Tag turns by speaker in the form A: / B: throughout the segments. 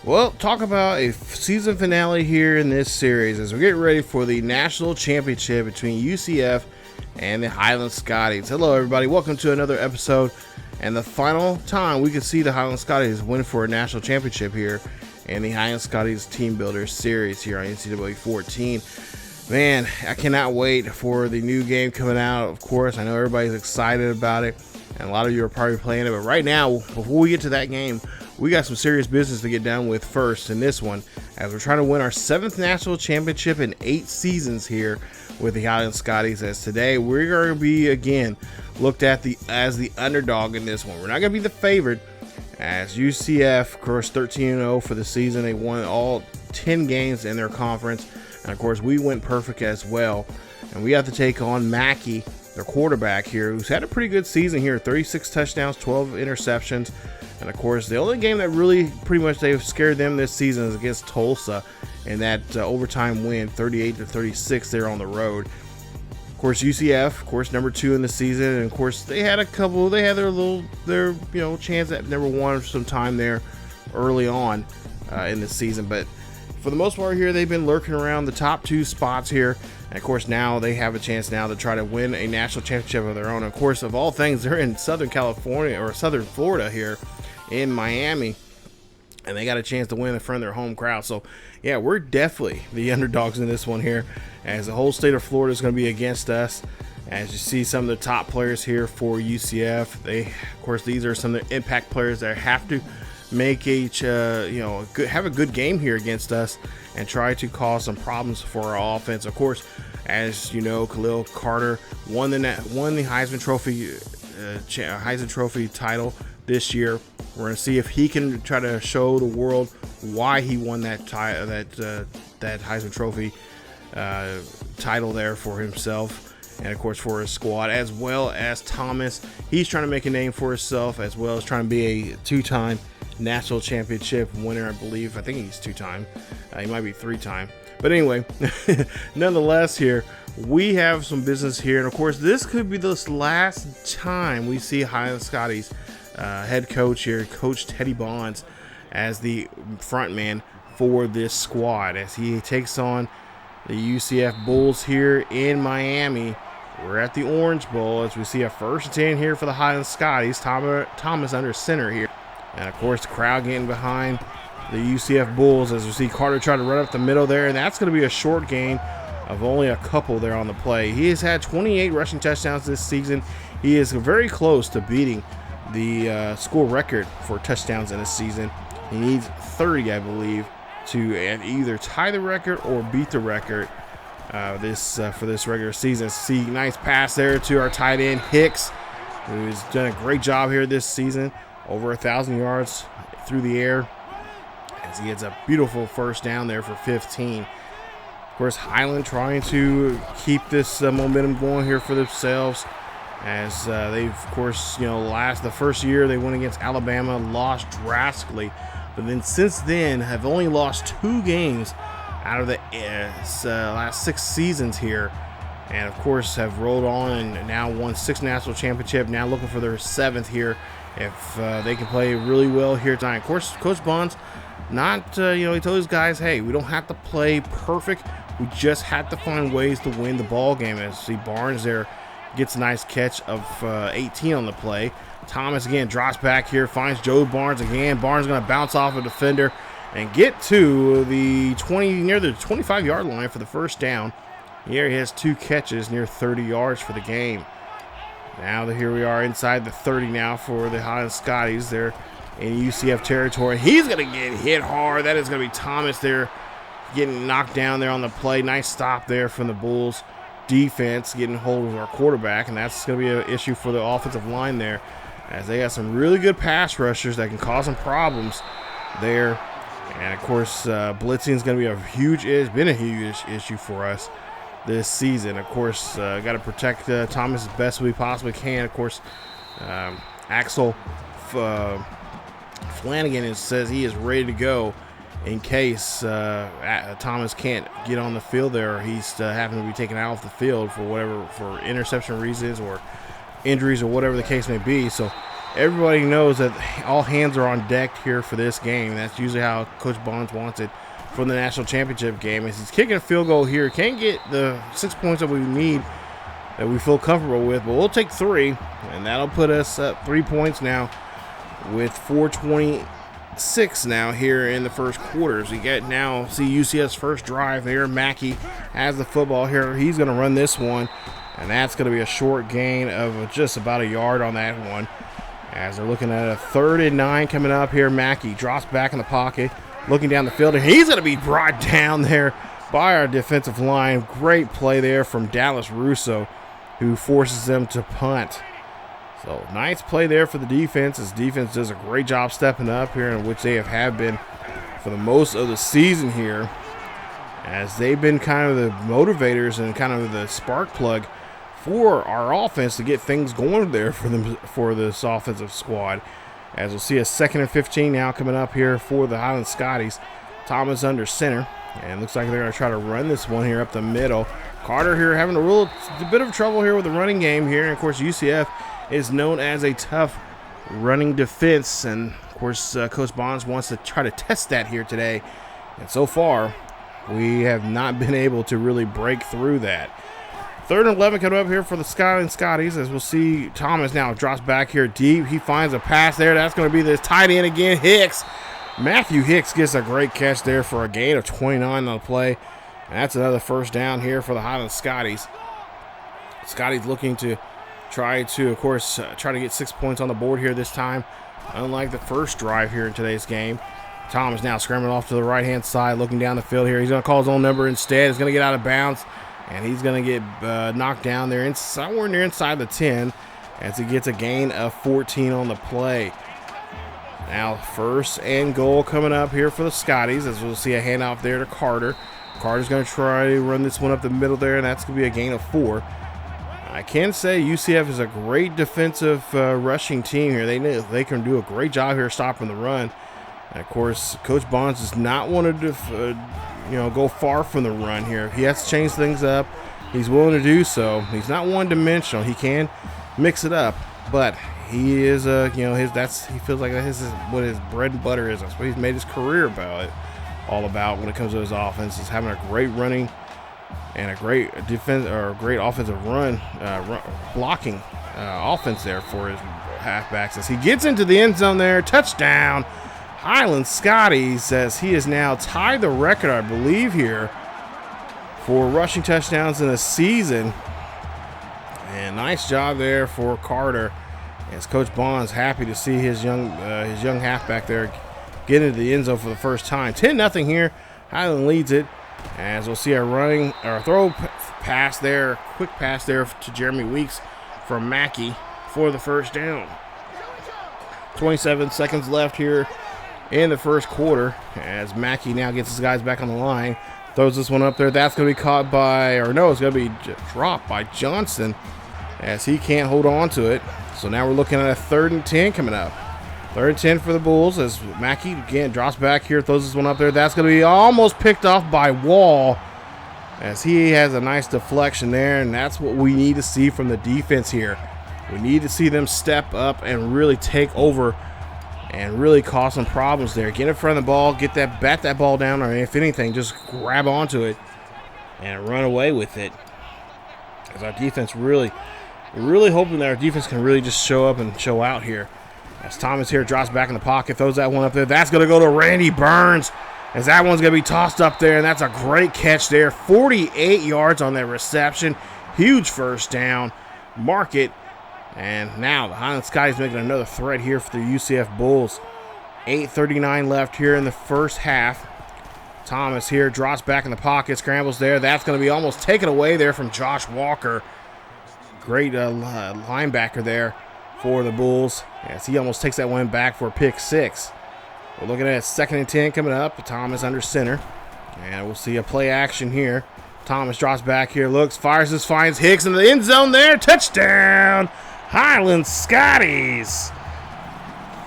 A: Well, talk about a season finale here in this series as we get ready for the national championship between UCF and the Highland Scotties. Hello, everybody. Welcome to another episode. And the final time we can see the Highland Scotties win for a national championship here in the Highland Scotties Teambuilder series here on NCAA 14. Man, I cannot wait for the new game coming out. Of course, I know everybody's excited about it, and a lot of you are probably playing it. But right now, before we get to that game, we got some serious business to get down with first in this one, as we're trying to win our 7th national championship in 8 seasons here with the Highland Scotties. As today, we're going to be again looked at as the underdog in this one. We're not going to be the favorite, as UCF, of course, 13-0 for the season. They won all 10 games in their conference, and of course, we went perfect as well. And we have to take on Mackey, their quarterback here, who's had a pretty good season here: 36 touchdowns, 12 interceptions. And of course, the only game that really pretty much they've scared them this season is against Tulsa in that overtime win, 38-36 there on the road. Of course, UCF, of course, number 2 in the season, and of course they had their chance at number 1 for some time there early on in the season. But for the most part here, they've been lurking around the top 2 spots here. And of course, now they have a chance now to try to win a national championship of their own. Of course, of all things, they're in Southern California or Southern Florida here in Miami, and they got a chance to win in front of their home crowd. So yeah, we're definitely the underdogs in this one here, as the whole state of Florida is going to be against us. As you see, some of the top players here for UCF, of course, these are some of the impact players that have to make have a good game here against us and try to cause some problems for our offense. Of course, as you know, Khalil Carter won the Heisman Trophy title this year. We're going to see if he can try to show the world why he won that Heisman Trophy title there for himself, and of course for his squad, as well as Thomas. He's trying to make a name for himself, as well as trying to be a 2-time national championship winner, I believe. I think he's 2-time. He might be 3-time. But anyway, nonetheless, here we have some business here, and of course, this could be the last time we see Highland Scotties head coach here, Coach Teddy Bonds, as the front man for this squad, as he takes on the UCF Bulls here in Miami. We're at the Orange Bowl, as we see a 1st and 10 here for the Highland Scotties. Thomas under center here, and of course the crowd getting behind the UCF Bulls, as we see Carter try to run up the middle there, and that's going to be a short gain of only a couple there on the play. He has had 28 rushing touchdowns this season. He is very close to beating the school record for touchdowns in a season. He needs 30, I believe, to either tie the record or beat the record for this regular season. See, nice pass there to our tight end Hicks, who's done a great job here this season, over 1,000 yards through the air, as he gets a beautiful first down there for 15. Of course, Highland trying to keep this momentum going here for themselves, as they've, of course, the first year they went against Alabama, lost drastically, but then since then have only lost 2 games out of the last 6 seasons here, and of course have rolled on and now won 6 national championships, now looking for their 7th here if they can play really well here tonight. Of course, Coach Bonds, he told his guys, hey, we don't have to play perfect, we just have to find ways to win the ball game. As see Barnes there gets a nice catch of 18 on the play. Thomas again drops back here, finds Joe Barnes again. Barnes going to bounce off a defender and get to the near the 25-yard line for the first down. Here he has 2 catches near 30 yards for the game. Now here we are inside the 30 now for the Highland Scotties. They're in UCF territory. He's going to get hit hard. That is going to be Thomas there getting knocked down there on the play. Nice stop there from the Bulls defense, getting hold of our quarterback, and that's going to be an issue for the offensive line there, as they have some really good pass rushers that can cause some problems there. And of course, blitzing is going to be it's been a huge issue for us this season. Of course, got to protect Thomas as best we possibly can. Of course, Axel Flanagan says he is ready to go in case Thomas can't get on the field there, or he's having to be taken out of the field for interception reasons or injuries or whatever the case may be. So everybody knows that all hands are on deck here for this game. That's usually how Coach Bonds wants it for the national championship game. As he's kicking a field goal here, can't get the 6 points that we need, that we feel comfortable with, but we'll take 3, and that'll put us up 3 points now with 4:26 now here in the first quarter. So you get now see UCF's first drive there. Mackey has the football here. He's going to run this one, and that's going to be a short gain of just about a yard on that one. As they're looking at a 3rd and 9 coming up here, Mackey drops back in the pocket, looking down the field, and he's going to be brought down there by our defensive line. Great play there from Dallas Russo, who forces them to punt. So nice play there for the defense. His defense does a great job stepping up here, in which they have been for the most of the season here, as they've been kind of the motivators and kind of the spark plug for our offense to get things going there for them, for this offensive squad. As we'll see a 2nd and 15 now coming up here for the Highland Scotties. Thomas under center, and looks like they're going to try to run this one here up the middle. Carter here having a bit of trouble here with the running game here, and of course UCF is known as a tough running defense, and of course Coach Bonds wants to try to test that here today, and so far we have not been able to really break through that. 3rd and 11 coming up here for the Highland Scotties, as we'll see Thomas now drops back here deep. He finds a pass there. That's going to be this tight end again, Hicks. Matthew Hicks gets a great catch there for a gain of 29 on the play. And that's another first down here for the Highland Scotties. Scotties looking to try to, of course, try to get 6 points on the board here this time, unlike the first drive here in today's game. Thomas now scrambling off to the right-hand side, looking down the field here. He's going to call his own number instead. He's going to get out of bounds, and he's going to get knocked down there somewhere near inside the 10 as he gets a gain of 14 on the play. Now 1st and goal coming up here for the Scotties, as we'll see a handoff there to Carter. Carter's going to try to run this one up the middle there, and that's going to be a gain of 4. I can say UCF is a great defensive rushing team here. They can do a great job here stopping the run. And of course, Coach Bonds does not want to go far from the run here. He has to change things up. He's willing to do so. He's not one-dimensional. He can mix it up, but he is he feels like this is what his bread and butter is. That's what he's made his career all about when it comes to his offense, is having a great running and a great defense, or a great offensive blocking offense there for his halfbacks. As he gets into the end zone there, touchdown. Highland Scotties says he has now tied the record, I believe, here for rushing touchdowns in a season. And nice job there for Carter, as Coach Bonds happy to see his young halfback there get into the end zone for the first time. 10-0 here. Highland leads it, as we'll see a throw pass there, quick pass there to Jeremy Weeks from Mackey for the first down. 27 seconds left here in the first quarter, as Mackey now gets his guys back on the line. Throws this one up there. That's going to be caught it's going to be dropped by Johnson, as he can't hold on to it. So now we're looking at a 3rd and 10 coming up. 3rd and 10 for the Bulls, as Mackey again drops back here, throws this one up there. That's going to be almost picked off by Wall, as he has a nice deflection there, and that's what we need to see from the defense here. We need to see them step up and really take over and really cause some problems there. Get in front of the ball, bat that ball down, or if anything, just grab onto it and run away with it. As our defense really hoping that our defense can really just show up and show out here. As Thomas here drops back in the pocket, throws that one up there. That's going to go to Randy Burns, as that one's going to be tossed up there, and that's a great catch there. 48 yards on that reception. Huge first down. Mark it. And now the Highland Scotties making another threat here for the UCF Bulls. 8:39 left here in the first half. Thomas here drops back in the pocket, scrambles there. That's going to be almost taken away there from Josh Walker. Great linebacker there for the Bulls, as he almost takes that one back for a pick 6. We're looking at 2nd and 10 coming up. Thomas under center, and we'll see a play action here. Thomas drops back here, looks, fires this, finds Hicks in the end zone there. Touchdown, Highland Scotties.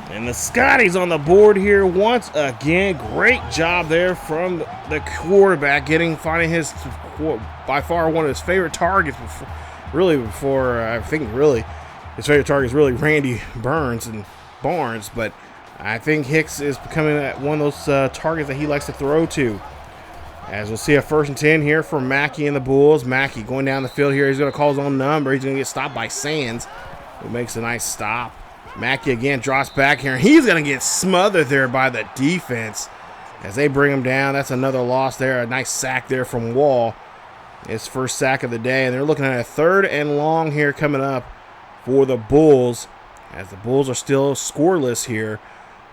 A: And the Scotties on the board here once again. Great job there from the quarterback, finding his, by far, one of his favorite targets before his favorite target is really Randy Burns and Barnes, but I think Hicks is becoming one of those targets that he likes to throw to. As we'll see a 1st and 10 here for Mackey and the Bulls. Mackey going down the field here. He's going to call his own number. He's going to get stopped by Sands, who makes a nice stop. Mackey again drops back here, and he's going to get smothered there by the defense as they bring him down. That's another loss there. A nice sack there from Wall. His first sack of the day, and they're looking at a 3rd and long here coming up for the Bulls, as the Bulls are still scoreless here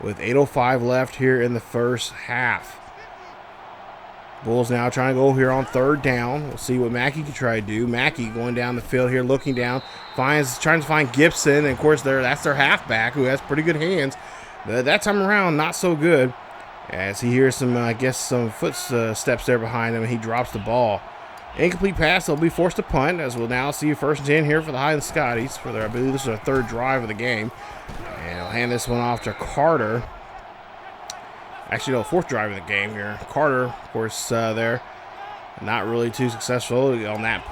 A: with 8:05 left here in the first half. Bulls now trying to go here on 3rd down. We'll see what Mackey can try to do. Mackey going down the field here, looking down, trying to find Gibson, and of course that's their halfback who has pretty good hands. That time around, not so good, as he hears some, I guess, some footsteps there behind him, and he drops the ball. Incomplete pass. They'll be forced to punt, as we'll now see 1st and 10 here for the Highland Scotties for their, I believe this is their 3rd drive of the game. And I'll hand this one off to Carter. Actually, no, 4th drive of the game here. Carter, of course, there. Not really too successful on that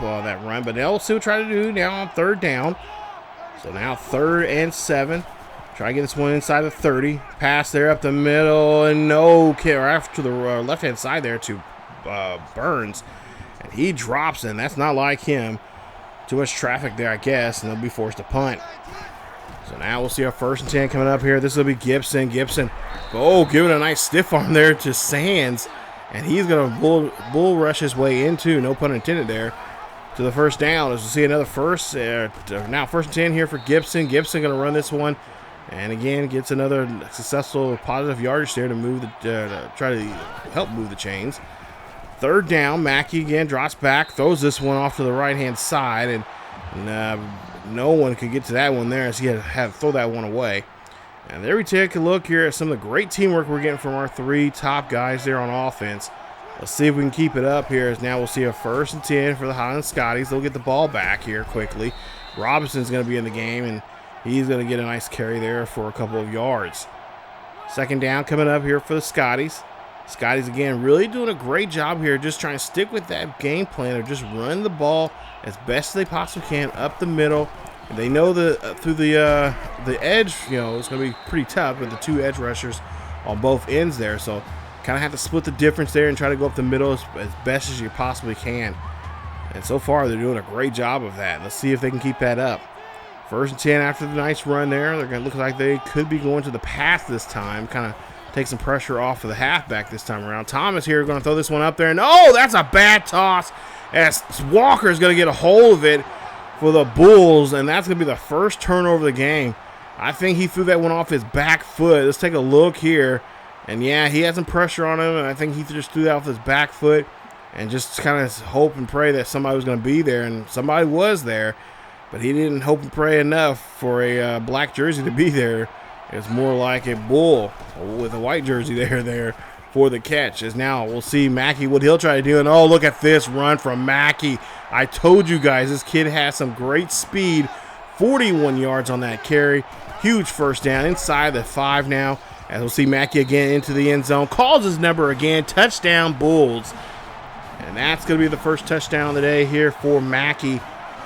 A: run, but they'll see what try to do now on 3rd down. So now 3rd and 7. Try to get this one inside the 30. Pass there up the middle, and no kick, or after the left-hand side there to Burns. And he drops in. That's not like him. Too much traffic there, I guess, and they'll be forced to punt. So now we'll see our 1st and 10 coming up here. This will be Gibson. Gibson, giving a nice stiff arm there to Sands. And he's going to bull rush his way into, no pun intended there, to the 1st down. As we'll see another now 1st and 10 here for Gibson. Gibson going to run this one. And again, gets another successful positive yardage there to move try to help move the chains. 3rd down, Mackey again drops back, throws this one off to the right-hand side, and no one could get to that one there as he had to throw that one away. And there we take a look here at some of the great teamwork we're getting from our 3 top guys there on offense. Let's see if we can keep it up here, as now we'll see a 1st and 10 for the Highland Scotties. They'll get the ball back here quickly. Robinson's going to be in the game, and he's going to get a nice carry there for a couple of yards. 2nd down coming up here for the Scotties. Scotties, again, really doing a great job here, just trying to stick with that game plan of just run the ball as best they possibly can up the middle. And they know that through the edge, it's going to be pretty tough with the 2 edge rushers on both ends there. So kind of have to split the difference there and try to go up the middle as best as you possibly can. And so far, they're doing a great job of that. Let's see if they can keep that up. 1st and 10 after the nice run there. They're going to look like they could be going to the pass this time, kind of take some pressure off of the halfback this time around. Thomas here going to throw this one up there. And that's a bad toss, as Walker's going to get a hold of it for the Bulls, and that's going to be the 1st turnover of the game. I think he threw that one off his back foot. Let's take a look here. And yeah, he had some pressure on him, and I think he just threw that off his back foot and just kind of hope and pray that somebody was going to be there, and somebody was there, but he didn't hope and pray enough for a black jersey to be there. It's more like a bull with a white jersey there for the catch. As now we'll see Mackey, what he'll try to do. And look at this run from Mackey. I told you guys, this kid has some great speed. 41 yards on that carry. Huge 1st down inside the 5 now. As we'll see Mackey again into the end zone. Calls his number again. Touchdown, Bulls. And that's going to be the 1st touchdown of the day here for Mackey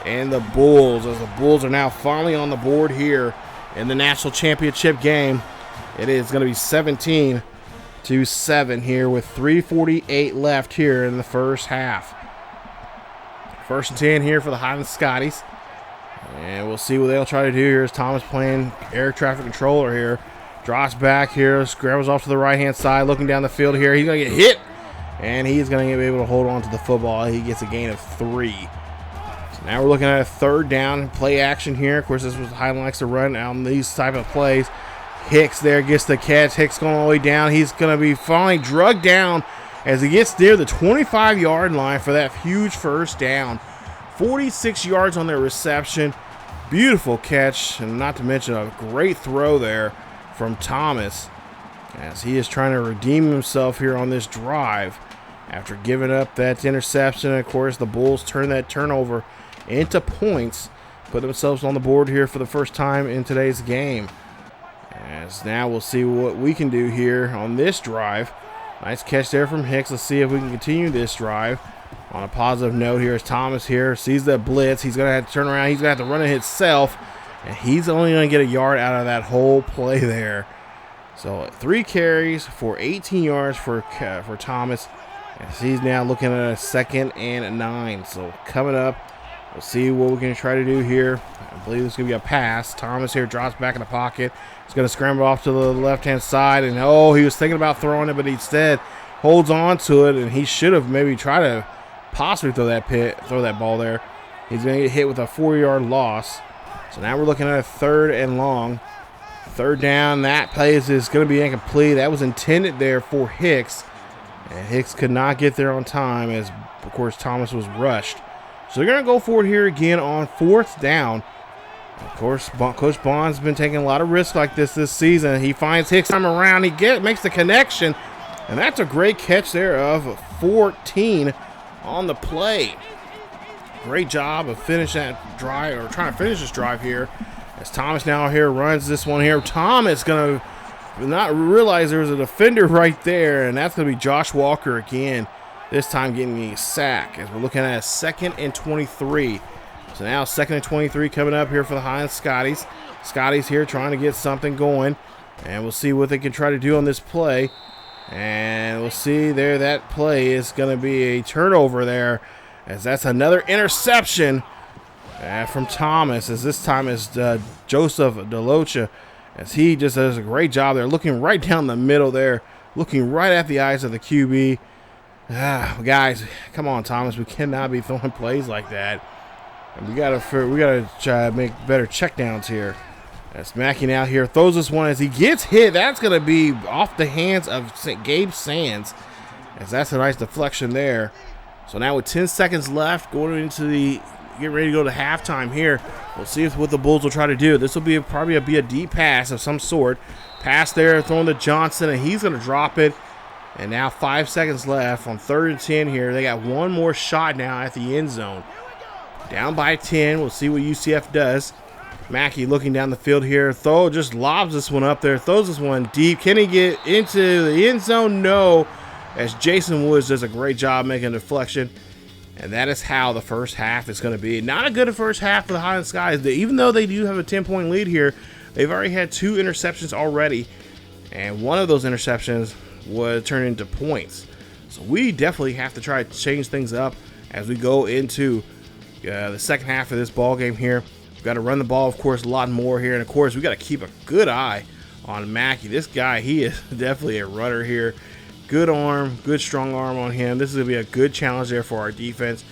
A: and the Bulls, as the Bulls are now finally on the board here in the national championship game. It is going to be 17-7 here with 3:48 left here in the first half. 1st and 10 here for the Highland Scotties. And we'll see what they'll try to do here as Thomas playing air traffic controller here. Drops back here, scrambles off to the right-hand side, looking down the field here. He's going to get hit, and he's going to be able to hold on to the football. He gets a gain of 3. So now we're looking at a 3rd down, play action here. Of course, this was Highland likes to run on these type of plays. Hicks there gets the catch. Hicks going all the way down. He's going to be finally drugged down as he gets near the 25-yard line for that huge 1st down. 46 yards on their reception. Beautiful catch, and not to mention a great throw there from Thomas, as he is trying to redeem himself here on this drive after giving up that interception. And of course, the Bulls turn that turnover into points, put themselves on the board here for the first time in today's game. As now we'll see what we can do here on this drive. Nice catch there from Hicks. Let's see if we can continue this drive on a positive note here as Thomas here sees the blitz. He's going to have to turn around. He's going to have to run it himself. And he's only going to get a yard out of that whole play there. So 3 carries for 18 yards for Thomas. As he's now looking at a 2nd and 9. So coming up, we'll see what we can try to do here. I believe it's going to be a pass. Thomas here drops back in the pocket. He's going to scramble off to the left-hand side. And, he was thinking about throwing it, but instead holds on to it. And he should have maybe tried to possibly throw that ball there. He's going to get hit with a 4-yard loss. So now we're looking at a 3rd and long. 3rd down. That play is going to be incomplete. That was intended there for Hicks. And Hicks could not get there on time as, of course, Thomas was rushed. So they're going to go for it here again on 4th down. Of course, Coach Bond's been taking a lot of risks like this season. He finds Hicks time around. He makes the connection. And that's a great catch there of 14 on the play. Great job of finishing that drive, or trying to finish this drive here. As Thomas now here runs this one here. Thomas going to not realize there's a defender right there, and that's going to be Josh Walker again, this time getting a sack as we're looking at a 2nd and 23. So now 2nd and 23 coming up here for the Highland Scotties. Scotties here trying to get something going, and we'll see what they can try to do on this play. And we'll see there, that play is going to be a turnover there, as that's another interception from Thomas, as this time is Joseph DeLocha. As he just does a great job there, looking right down the middle there, looking right at the eyes of the QB. Guys, come on, Thomas. We cannot be throwing plays like that. And we gotta try to make better checkdowns here. As Mackey now here throws this one as he gets hit. That's gonna be off the hands of Gabe Sands, as that's a nice deflection there. So now with 10 seconds left, going into the get ready to go to halftime here. We'll see what the Bulls will try to do. This will be probably a deep pass of some sort. Pass there, throwing to Johnson, and he's going to drop it. And now 5 seconds left on 3rd and 10 here. They got one more shot now at the end zone. Down by 10. We'll see what UCF does. Mackey looking down the field here. Just lobs this one up there. Throws this one deep. Can he get into the end zone? No. As Jason Woods does a great job making a deflection. And that is how the first half is going to be. Not a good first half for the Highland Scotties. Even though they do have a 10-point lead here, they've already had 2 interceptions already. And one of those interceptions was turned into points. So we definitely have to try to change things up as we go into the second half of this ball game here. We've got to run the ball, of course, a lot more here. And, of course, we've got to keep a good eye on Mackey. This guy, he is definitely a runner here. Good arm, good strong arm on him. This is going to be a good challenge there for our defense,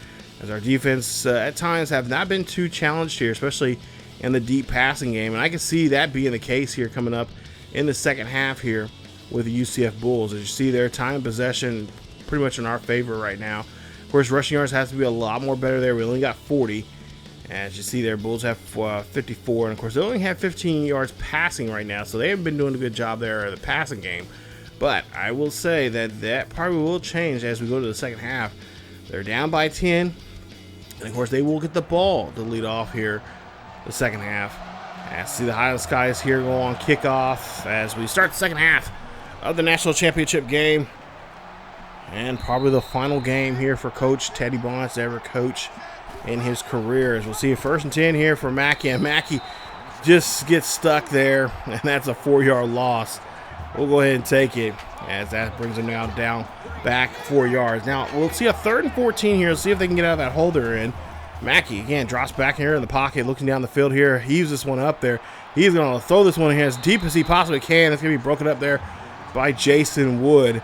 A: as our defense at times have not been too challenged here, especially in the deep passing game. And I can see that being the case here coming up in the second half here with the UCF Bulls. As you see there, time of possession pretty much in our favor right now. Of course, rushing yards has to be a lot more better there. We only got 40. As you see there, Bulls have 54. And, of course, they only have 15 yards passing right now, so they haven't been doing a good job there in the passing game. But I will say that probably will change as we go to the second half. They're down by 10. And, of course, they will get the ball to lead off here the second half. As see the Highland Scotties here go on kickoff as we start the second half of the national championship game. And probably the final game here for Coach Teddy Bonds to ever coach in his career. As we'll see a 1st and 10 here for Mackey. And Mackey just gets stuck there, and that's a 4-yard loss. We'll go ahead and take it as that brings them now down back 4 yards. Now, we'll see a 3rd and 14 here. Let's see if they can get out of that hole they're in. Mackey, again, drops back here in the pocket, looking down the field here. Heaves this one up there. He's going to throw this one here as deep as he possibly can. It's going to be broken up there by Jason Wood,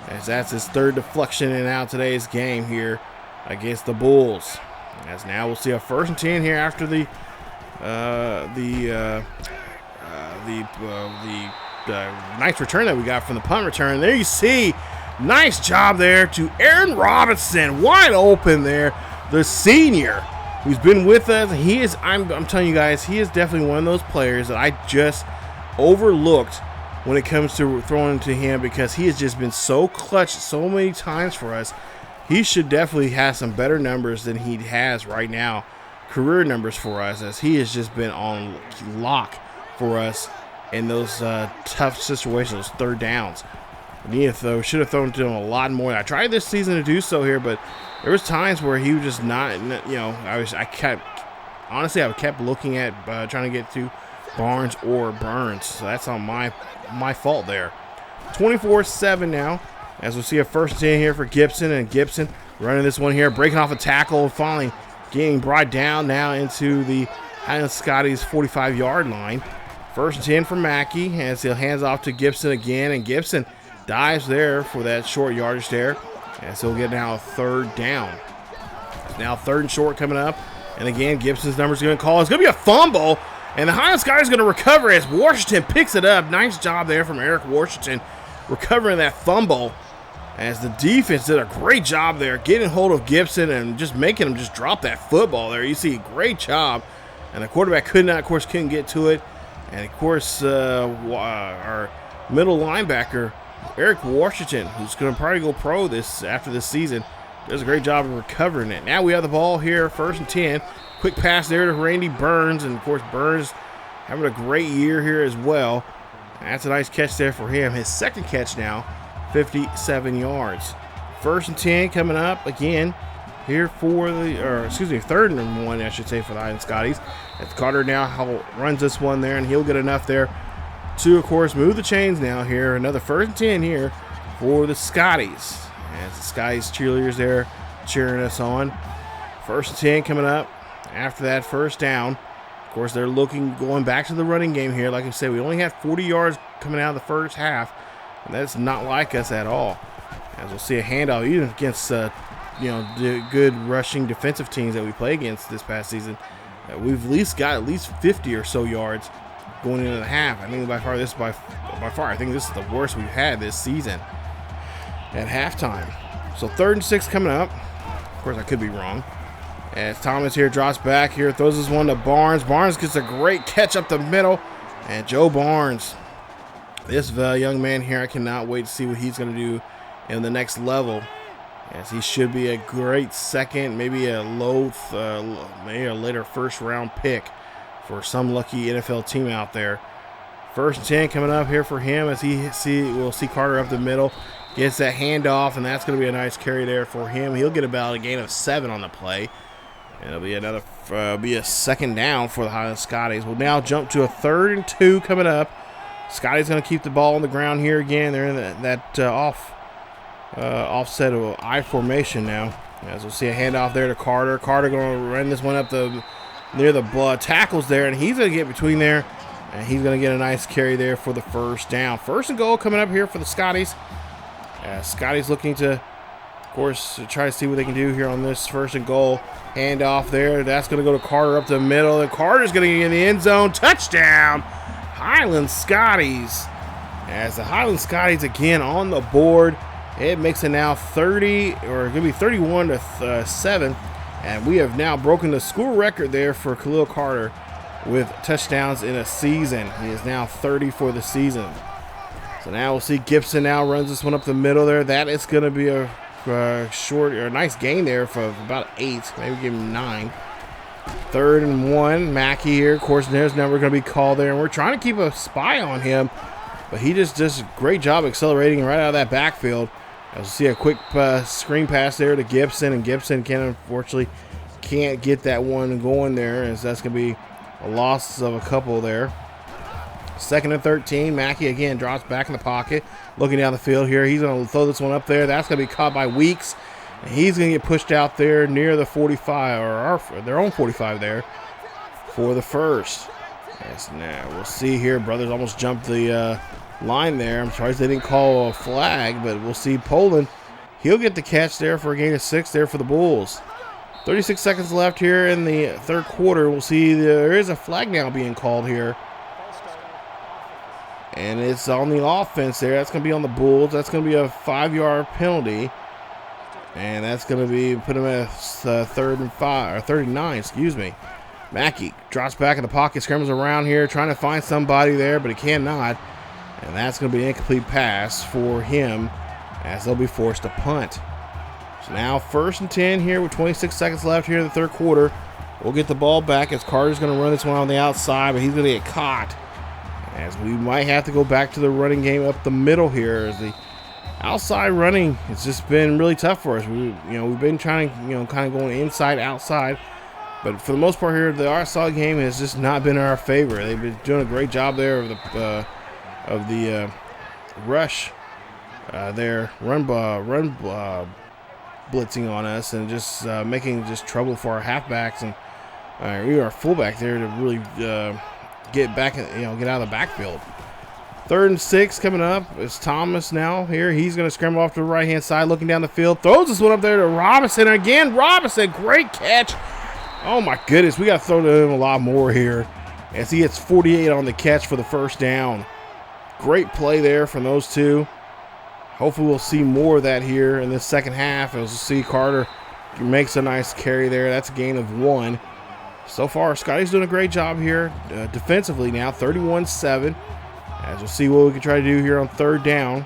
A: as that's his 3rd deflection in out today's game here against the Bulls. As now we'll see a 1st and 10 here after the nice return that we got from the punt return. There you see, nice job there to Aaron Robinson, wide open there, the senior who's been with us. He is, I'm telling you guys, he is definitely one of those players that I just overlooked when it comes to throwing to him, because he has just been so clutch so many times for us. He should definitely have some better numbers than he has right now, career numbers for us, as he has just been on lock for us in those tough situations, those 3rd downs. Should have thrown to him a lot more. I tried this season to do so here, but there was times where he was just not, I kept honestly, I kept looking at trying to get to Barnes or Burns. So that's on my fault there. 24-7 now, as we'll see a first and 10 here for Gibson, and Gibson running this one here, breaking off a tackle, finally getting brought down now into the Highland Scotties 45-yard line. First and 10 for Mackey, as he'll hands off to Gibson again, and Gibson dives there for that short yardage there, as he'll get now a third down. It's now third and short coming up, and again, Gibson's number's going to call. It's going to be a fumble, and the Highland Scotties going to recover as Washington picks it up. Nice job there from Eric Washington recovering that fumble, as the defense did a great job there getting hold of Gibson and just making him just drop that football there. You see, great job, and the quarterback couldn't get to it. And of course, our middle linebacker, Eric Washington, who's going to probably go pro after this season, does a great job of recovering it. Now we have the ball here, first and 10. Quick pass there to Randy Burns, and of course Burns having a great year here as well. That's a nice catch there for him. His second catch now, 57 yards. First and 10 coming up again here for third and 1, I should say, for the Highland Scotties. As Carter now runs this one there, and he'll get enough there to, of course, move the chains now here. Another first and 10 here for the Scotties. As the Scotties cheerleaders there cheering us on. First and 10 coming up after that first down. Of course, they're going back to the running game here. Like I said, we only had 40 yards coming out of the first half, and that's not like us at all. As we'll see a handoff, even against the good rushing defensive teams that we play against this past season. We've at least 50 or so yards going into the half. I think by far I think this is the worst we've had this season at halftime. So third and 6 coming up. Of course, I could be wrong. As Thomas here drops back here, throws this one to Barnes. Barnes gets a great catch up the middle. And Joe Barnes, this young man here, I cannot wait to see what he's going to do in the next level. As he should be a great second, maybe a maybe a later first round pick for some lucky NFL team out there. First and 10 coming up here for him, as we'll see Carter up the middle. Gets that handoff, and that's going to be a nice carry there for him. He'll get about a gain of 7 on the play. And it'll be a second down for the Highland Scotties. We'll now jump to a third and 2 coming up. Scotty's going to keep the ball on the ground here again. They're in that offset of I formation now. As we'll see a handoff there to Carter. Carter going to run this one up near the tackles there, and he's going to get between there, and he's going to get a nice carry there for the first down. First and goal coming up here for the Scotties. Scotty's looking to, of course, try to see what they can do here on this first and goal. Handoff there. That's going to go to Carter up the middle, and Carter's going to get in the end zone. Touchdown, Highland Scotties. As the Highland Scotties again on the board. It makes it now 31-7, and we have now broken the school record there for Khalil Carter with touchdowns in a season. He is now 30 for the season. So now we'll see Gibson now runs this one up the middle there. That is going to be a nice gain there for about 8, maybe give him 9. Third and 1, Mackey here. Of course, there's number going to be called there, and we're trying to keep a spy on him, but he just does a great job accelerating right out of that backfield. As you see a quick screen pass there to Gibson, and Gibson unfortunately can't get that one going there, as that's going to be a loss of a couple there. Second and 13, Mackey again drops back in the pocket, looking down the field here. He's going to throw this one up there. That's going to be caught by Weeks, and he's going to get pushed out there near the 45, or their own 45 there, for the first. Yes, now we'll see here. Brothers almost jumped the line there. I'm surprised they didn't call a flag, but we'll see Poland. He'll get the catch there for a gain of 6 there for the Bulls. 36 seconds left here in the third quarter. We'll see there is a flag now being called here. And it's on the offense there. That's going to be on the Bulls. That's going to be a 5-yard penalty. And that's going to be put him at third and 9, excuse me. Mackey drops back in the pocket, scrambles around here, trying to find somebody there, but he cannot. And that's going to be an incomplete pass for him, as they'll be forced to punt. So now first and 10 here with 26 seconds left here in the third quarter. We'll get the ball back as Carter's going to run this one on the outside, but he's going to get caught. As we might have to go back to the running game up the middle here, as the outside running has just been really tough for us. We've been trying, kind of going inside, outside. But for the most part here, the Arkansas game has just not been in our favor. They've been doing a great job there of the rush, their run blitzing on us, and just making just trouble for our halfbacks and our fullback there to really get back, get out of the backfield. 3rd and 6 coming up. It's Thomas now here. He's going to scramble off to the right-hand side, looking down the field. Throws this one up there to Robinson. And again, Robinson, great catch. Oh, my goodness. We got to throw to him a lot more here as he gets 48 on the catch for the first down. Great play there from those two. Hopefully we'll see more of that here in this second half. As we'll see, Carter makes a nice carry there. That's a gain of 1. So far, Scotty's doing a great job here defensively now, 31-7. As we'll see what we can try to do here on 3rd down.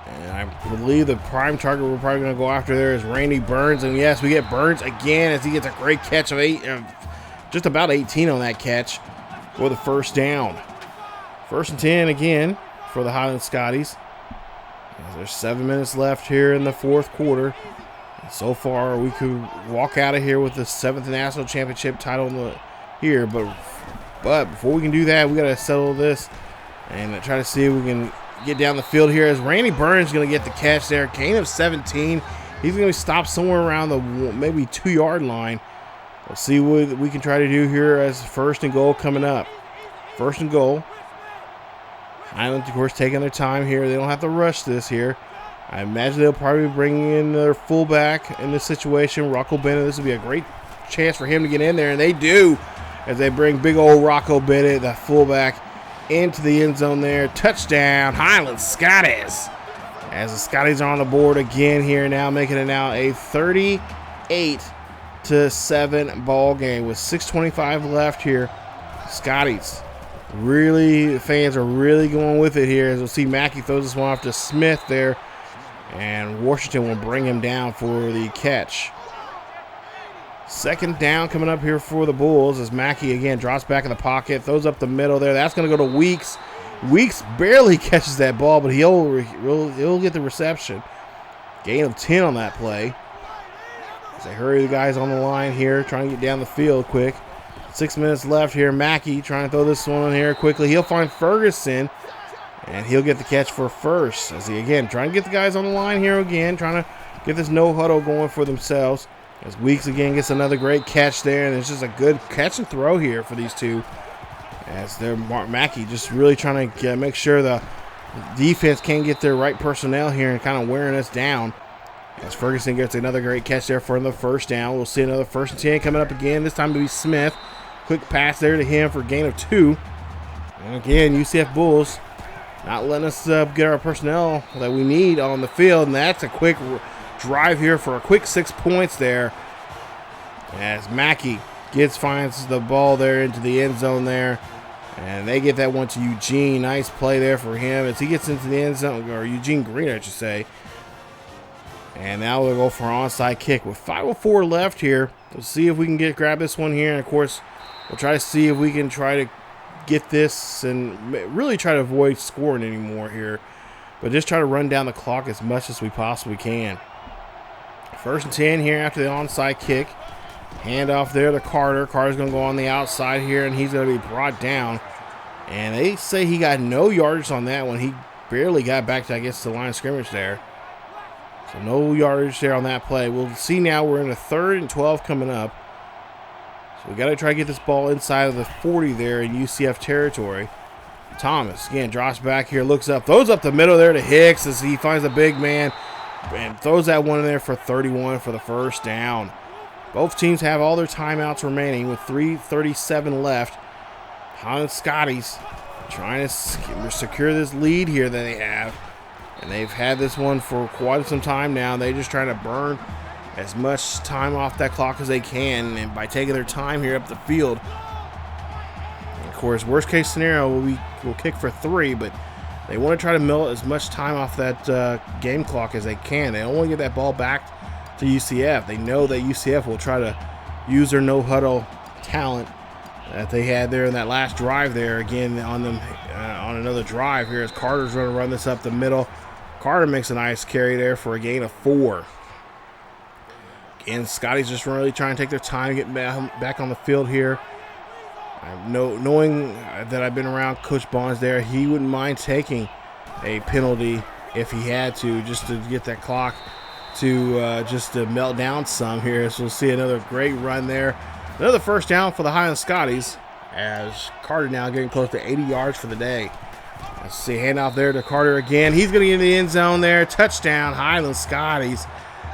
A: And I believe the prime target we're probably going to go after there is Randy Burns. And yes, we get Burns again as he gets a great catch of just about 18 on that catch for the first down. 1st and 10 again for the Highland Scotties. There's 7 minutes left here in the 4th quarter. And so far, we could walk out of here with the 7th national championship title here. But before we can do that, we got to settle this and try to see if we can get down the field here. As Randy Burns is going to get the catch there. Gain of 17. He's going to be stopped somewhere around the maybe 2-yard line. We'll see what we can try to do here as 1st and goal coming up. 1st and goal. Highland, of course, taking their time here. They don't have to rush this here. I imagine they'll probably bring in their fullback in this situation, Rocco Bennett. This would be a great chance for him to get in there, and they do. As they bring big old Rocco Bennett, the fullback, into the end zone there. Touchdown, Highland Scotties. As the Scotties are on the board again here now, making it now a 38-7 ball game with 6:25 left here. Scotties, really, fans are really going with it here. As we'll see, Mackey throws this one off to Smith there, and Washington will bring him down for the catch. 2nd down coming up here for the Bulls as Mackey again drops back in the pocket, throws up the middle there. That's going to go to Weeks. Weeks barely catches that ball, but he'll get the reception. Gain of 10 on that play. As they hurry the guys on the line here, trying to get down the field quick. 6 minutes left here. Mackey trying to throw this one in here quickly. He'll find Ferguson, and he'll get the catch for 1st. As he again trying to get the guys on the line here again, trying to get this no huddle going for themselves. As Weeks again gets another great catch there, and it's just a good catch and throw here for these two. As they're Mackey just really trying to make sure the defense can't get their right personnel here and kind of wearing us down. As Ferguson gets another great catch there for the 1st down. We'll see another 1st and 10 coming up again. This time to be Smith. Quick pass there to him for a gain of 2. And again, UCF Bulls not letting us get our personnel that we need on the field, and that's a quick drive here for a quick 6 points there. As Mackey finds the ball there into the end zone there, and they get that one to Eugene. Nice play there for him as he gets into the end zone, or Eugene Green, I should say. And now we'll go for an onside kick with 5:04 left here. We'll see if we can grab this one here, and of course, we'll try to see if we can try to get this and really try to avoid scoring anymore here, but just try to run down the clock as much as we possibly can. 1st and 10 here after the onside kick. Hand off there to Carter. Carter's going to go on the outside here, and he's going to be brought down. And they say he got no yardage on that one. He barely got back to, I guess, the line of scrimmage there. So no yardage there on that play. We'll see now we're in a 3rd and 12 coming up. So we got to try to get this ball inside of the 40 there in UCF territory. Thomas, again, drops back here, looks up, throws up the middle there to Hicks as he finds a big man and throws that one in there for 31 for the 1st down. Both teams have all their timeouts remaining with 3:37 left. Highland Scotties trying to secure this lead here that they have. And they've had this one for quite some time now. They're just trying to burn as much time off that clock as they can, and by taking their time here up the field. And of course, worst case scenario, we'll kick for 3, but they want to try to mill as much time off that game clock as they can. They don't want to get that ball back to UCF. They know that UCF will try to use their no-huddle talent that they had there in that last drive there again on them on another drive here as Carter's going to run this up the middle. Carter makes a nice carry there for a gain of 4. And Scotties just really trying to take their time, get back on the field here. Knowing that I've been around Coach Bonds there, he wouldn't mind taking a penalty if he had to, just to get that clock to just to melt down some here. So we'll see another great run there. Another first down for the Highland Scotties, as Carter now getting close to 80 yards for the day. Let's see, handoff there to Carter again. He's going to get in the end zone there. Touchdown, Highland Scotties.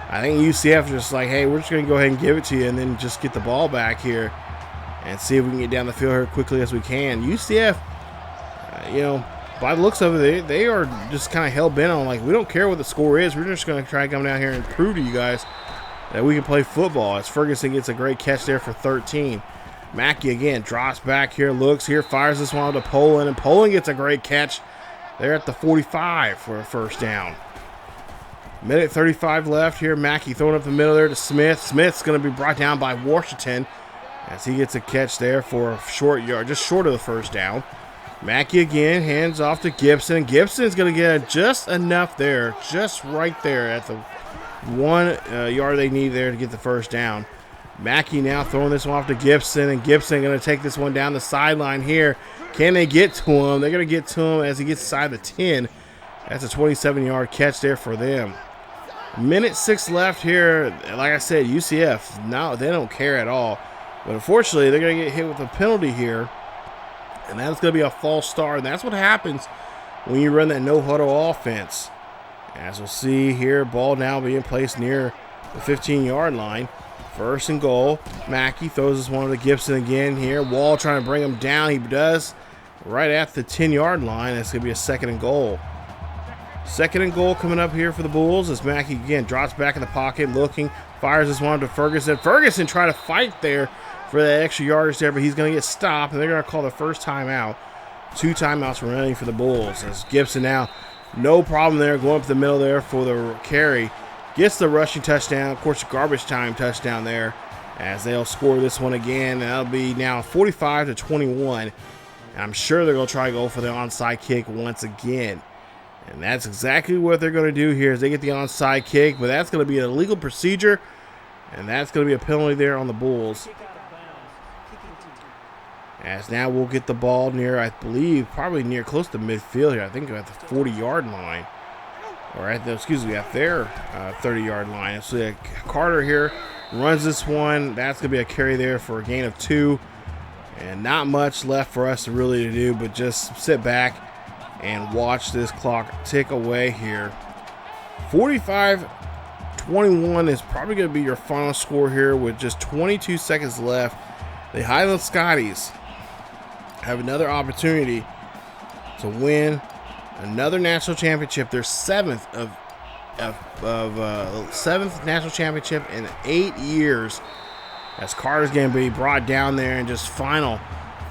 A: I think UCF is just like, hey, we're just going to go ahead and give it to you and then just get the ball back here and see if we can get down the field here quickly as we can. UCF, you know, by the looks of it, they are just kind of hell-bent on, like, we don't care what the score is. We're just going to try to come down here and prove to you guys that we can play football, as Ferguson gets a great catch there for 13. Mackey again drops back here, looks here, fires this one out to Poland, and Poland gets a great catch there at the 45 for a first down. Minute 35 left here. Mackey throwing up the middle there to Smith. Smith's going to be brought down by Washington as he gets a catch there for a short yard, just short of the first down. Mackey again, hands off to Gibson. Gibson's going to get just enough there, just right there at the 1 yard they need there to get the first down. Mackey now throwing this one off to Gibson, and Gibson going to take this one down the sideline here. Can they get to him? They're going to get to him as he gets inside the 10. That's a 27-yard catch there for them. Minute 6 left here. Like I said, UCF, no, they don't care at all. But unfortunately, they're going to get hit with a penalty here, and that's going to be a false start. And that's what happens when you run that no-huddle offense. As we'll see here, ball now being placed near the 15-yard line. First and goal. Mackey throws this one to Gibson again here. Wall trying to bring him down. He does right at the 10-yard line. That's going to be a second and goal. Second and goal coming up here for the Bulls as Mackey again drops back in the pocket, looking, fires this one to Ferguson. Ferguson trying to fight there for that extra yardage there, but he's going to get stopped, and they're going to call the first timeout. 2 timeouts remaining for the Bulls as Gibson now, no problem there, going up the middle there for the carry. Gets the rushing touchdown, of course, garbage time touchdown there as they'll score this one again, and that'll be now 45-21. And I'm sure they're going to try to go for the onside kick once again. And that's exactly what they're going to do here is they get the onside kick, but that's going to be an illegal procedure, and that's going to be a penalty there on the Bulls. As now we'll get the ball near, I believe, probably near close to midfield here. I think at the 40-yard line. Or at the, excuse me, at their 30-yard line. So Carter here runs this one. That's going to be a carry there for a gain of 2. And not much left for us to really do, but just sit back and watch this clock tick away here. 45-21 is probably going to be your final score here with just 22 seconds left. The Highland Scotties have another opportunity to win another national championship, their seventh national championship in 8 years. As Carter's going to be brought down there, and just final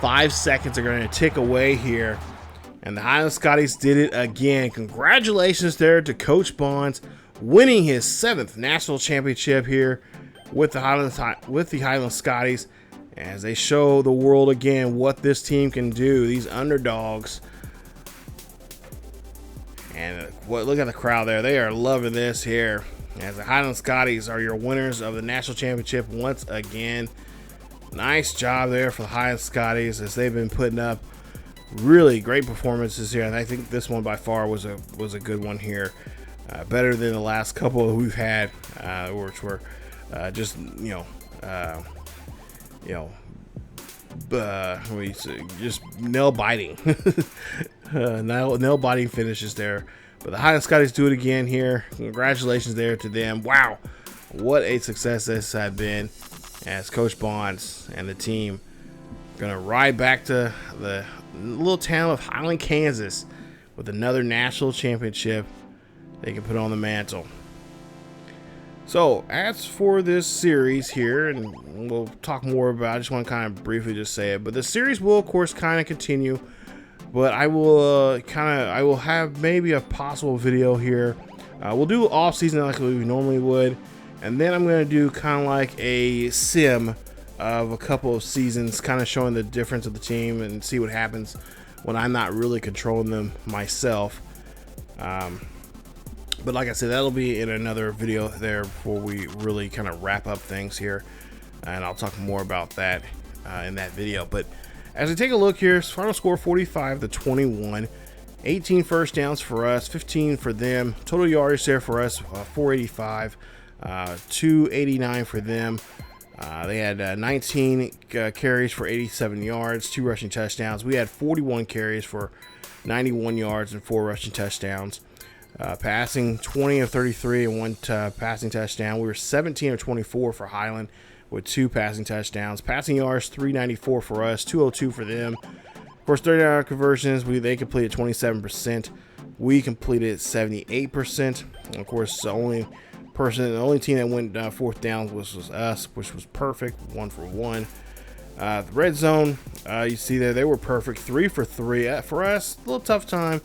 A: 5 seconds are going to tick away here. And the Highland Scotties did it again. Congratulations there to Coach Bonds, winning his 7th national championship here with the Highland Scotties, as they show the world again what this team can do. These underdogs. And look at the crowd there. They are loving this here. As the Highland Scotties are your winners of the national championship once again. Nice job there for the Highland Scotties, as they've been putting up really great performances here. And I think this one by far was a good one here. Better than the last couple we've had, which were just just nail biting. Nail biting finishes there. But the Highland Scotties do it again here. Congratulations there to them. Wow, what a success this had been, as Coach Bonds and the team gonna ride back to the little town of Highland, Kansas, with another national championship they can put on the mantle. So as for this series here, and we'll talk more about it, I just want to kind of briefly just say it, but the series will of course kind of continue, but I will I will have maybe a possible video here. We'll do off season like we normally would, and then I'm going to do kind of like a sim of a couple of seasons, kind of showing the difference of the team and see what happens when I'm not really controlling them myself. But like I said, that'll be in another video there before we really kind of wrap up things here, and I'll talk more about that in that video. But as we take a look here, final score 45-21, 18 first downs for us, 15 for them. Total yardage there for us 485, 289 for them. They had 19 carries for 87 yards, 2 rushing touchdowns. We had 41 carries for 91 yards and 4 rushing touchdowns. Passing 20 of 33 and 1 passing touchdown. We were 17 of 24 for Highland with 2 passing touchdowns. Passing yards 394 for us, 202 for them. Of course, 39 conversions, they completed 27%. We completed 78%. And of course, the only team that went 4th down was us, which was perfect, 1 for 1. The red zone, you see there, they were perfect, 3 for 3. For us, a little tough time.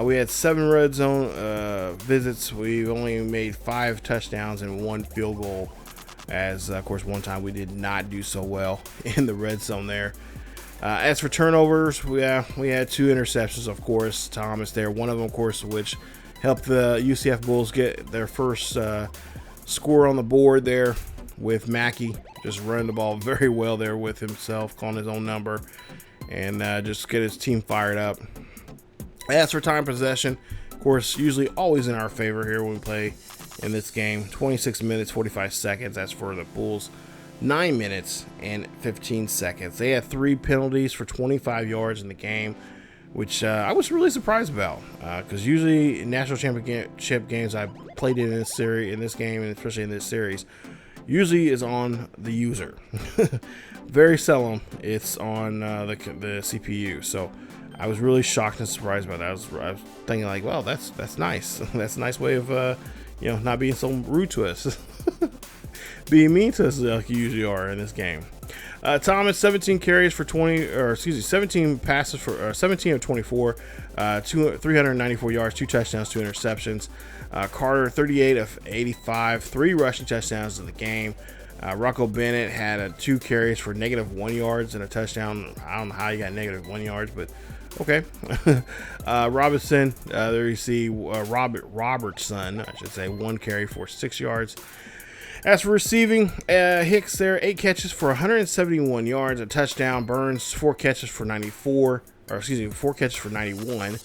A: We had 7 red zone visits. We only made 5 touchdowns and 1 field goal, as of course one time we did not do so well in the red zone there. As for turnovers, we had 2 interceptions, of course. Thomas there, one of them, of course, which helped the UCF Bulls get their first score on the board there, with Mackey just running the ball very well there with himself, calling his own number, and just get his team fired up. As for time possession, of course, usually always in our favor here when we play in this game. 26 minutes, 45 seconds. As for the Bulls, 9 minutes and 15 seconds. They had 3 penalties for 25 yards in the game, which I was really surprised about, because usually in national championship games I played in this game, and especially in this series, usually is on the user. Very seldom it's on the CPU. So I was really shocked and surprised about that. I was thinking like, well, that's nice. That's a nice way of not being so rude to us, being mean to us like you usually are in this game. Thomas, 17 carries for 17 passes for 17 of 24, 394 yards, 2 touchdowns, 2 interceptions. Carter, 38 of 85, 3 rushing touchdowns in the game. Rocco Bennett had 2 carries for -1 yards and a touchdown. I don't know how you got -1 yards, but okay. Robinson, there you see Robertson, I should say, 1 carry for 6 yards. As for receiving, Hicks there, 8 catches for 171 yards, a touchdown. Burns, 4 catches for 4 catches for 91.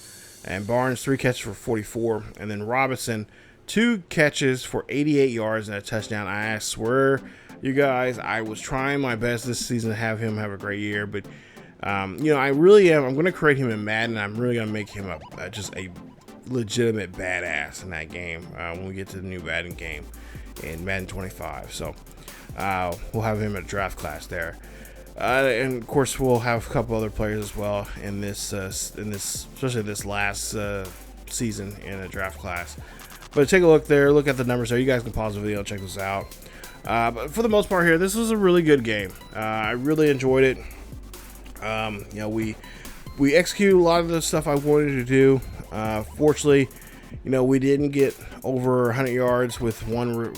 A: And Barnes, 3 catches for 44. And then Robinson, 2 catches for 88 yards and a touchdown. I swear, you guys, I was trying my best this season to have him have a great year. But, I really am. I'm going to create him in Madden. I'm really going to make him just a legitimate badass in that game when we get to the new Madden game in Madden 25. So we'll have him at draft class there, and of course we'll have a couple other players as well in this especially this last season in a draft class. But take a look there, look at the numbers there. You guys can pause the video, check this out. But for the most part here, this was a really good game. I really enjoyed it. We executed a lot of the stuff I wanted to do. Fortunately, we didn't get over 100 yards with one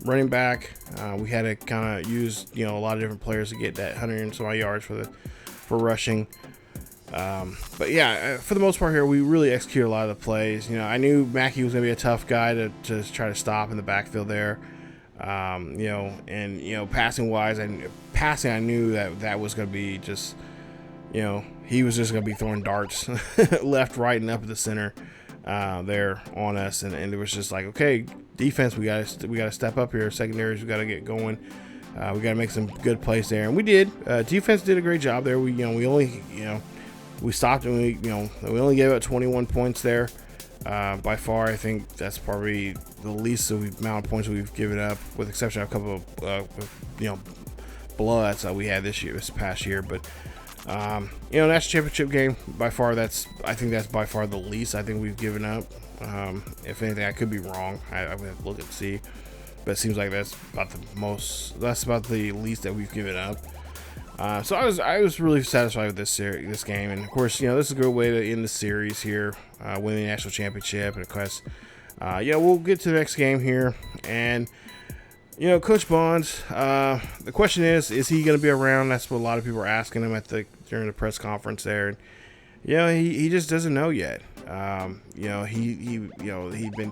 A: running back. We had to kind of use a lot of different players to get that 100 and some odd yards for rushing. But yeah, for the most part here, we really executed a lot of the plays. I knew Mackey was going to be a tough guy to try to stop in the backfield there. Passing wise, I knew that was going to be just, he was just going to be throwing darts left, right, and up at the center there on us. And it was just like, okay, defense, we got to step up here. Secondaries, we got to get going. We got to make some good plays there. And we did. Defense did a great job there. We stopped and we only gave up 21 points there. By far, I think that's probably the least amount of points we've given up, with the exception of a couple of blowouts that we had this past year. But national championship game, by far, I think that's by far the least I think we've given up. If anything, I could be wrong. I would have to look and see, but it seems like that's about the least that we've given up. So I was really satisfied with this game, and of course, this is a good way to end the series here, winning the national championship. And of course, we'll get to the next game here, and Coach Bonds. The question is he going to be around? That's what a lot of people are asking him during the press conference there. And he just doesn't know yet. You know, he'd been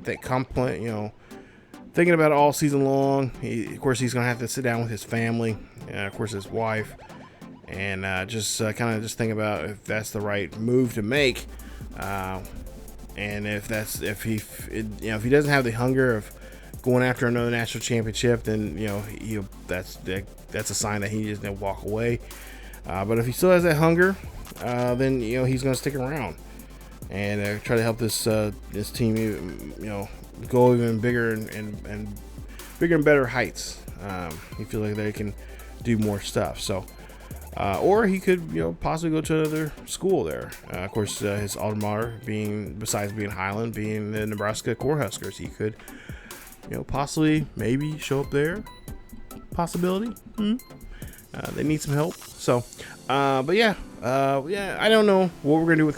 A: thinking about it all season long. Of course, he's gonna have to sit down with his family, and of course his wife, and just think about if that's the right move to make, and if he doesn't have the hunger of going after another national championship, then that's a sign that he just gonna walk away. But if he still has that hunger, then he's gonna stick around and try to help this team, go even bigger and bigger and better heights. He feels like they can do more stuff. So, or he could, possibly go to another school there. Of course, his alma mater besides being Highland, being the Nebraska Cornhuskers, he could, possibly maybe show up there. Possibility. They need some help. So, but yeah, I don't know what we're gonna do with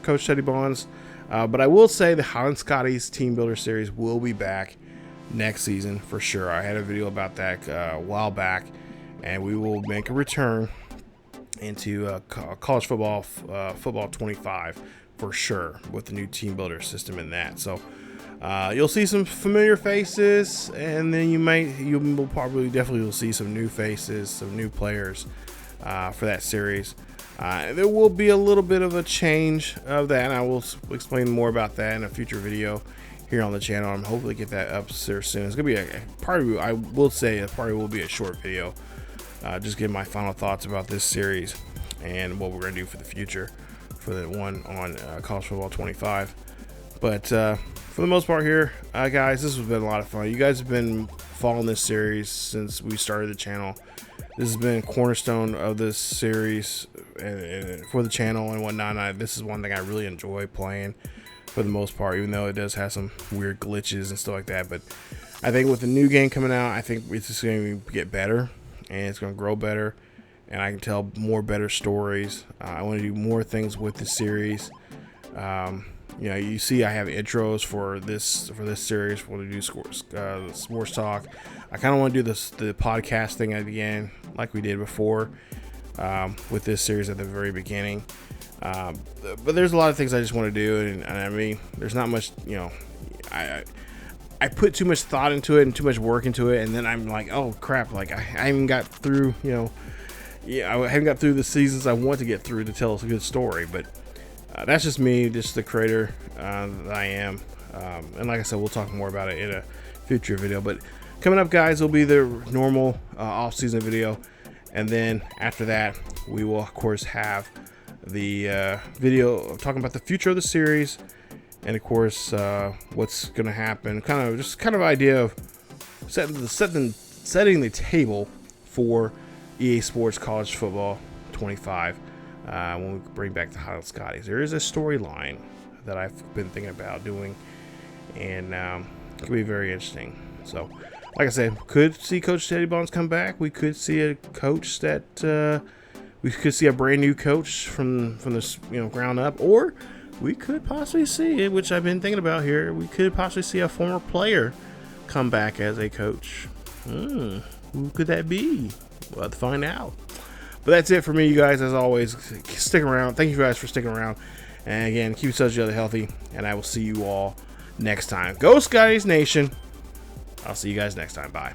A: Coach Teddy Bonds. But I will say the Highland Scotties Team Builder Series will be back next season for sure. I had a video about that a while back, and we will make a return into college football 25 for sure with the new Team Builder system in that. So you'll see some familiar faces, and then you will probably definitely see some new faces, some new players for that series. There will be a little bit of a change of that, and I will explain more about that in a future video here on the channel. I'm hopefully get that up there soon. It's gonna be I will say it probably will be a short video, just give my final thoughts about this series and what we're gonna do for the future for the one on college football 25. But for the most part here, guys, this has been a lot of fun. You guys have been following this series since we started the channel. This has been a cornerstone of this series and for the channel and whatnot. This is one thing I really enjoy playing for the most part, even though it does have some weird glitches and stuff like that. But I think with the new game coming out, I think it's just going to get better and it's going to grow better, and I can tell more better stories. I want to do more things with the series. You see I have intros for this series. We'll do sports talk. I kind of want to do the podcast thing again like we did before with this series at the very beginning. But there's a lot of things I just want to do, and I mean, there's not much, I put too much thought into it and too much work into it, and then I'm like, oh crap, like I haven't got through, I haven't got through the seasons I want to get through to tell us a good story. But that's just me, just the creator that I am. And like I said, we'll talk more about it in a future video. But coming up, guys, will be the normal off-season video. And then after that, we will, of course, have the video talking about the future of the series. And, of course, what's going to happen. Kind of idea of setting the table for EA Sports College Football 25. When we bring back the Highland Scotties, there is a storyline that I've been thinking about doing, and it could be very interesting. So, like I said, could see Coach Teddy Bonds come back. We could see a coach that we could see a brand new coach from this ground up, or we could possibly see, which I've been thinking about here, we could possibly see a former player come back as a coach. Who could that be? We'll have to find out. But that's it for me, you guys. As always, stick around. Thank you guys for sticking around. And again, keep each other healthy. And I will see you all next time. Go Scotties Nation. I'll see you guys next time. Bye.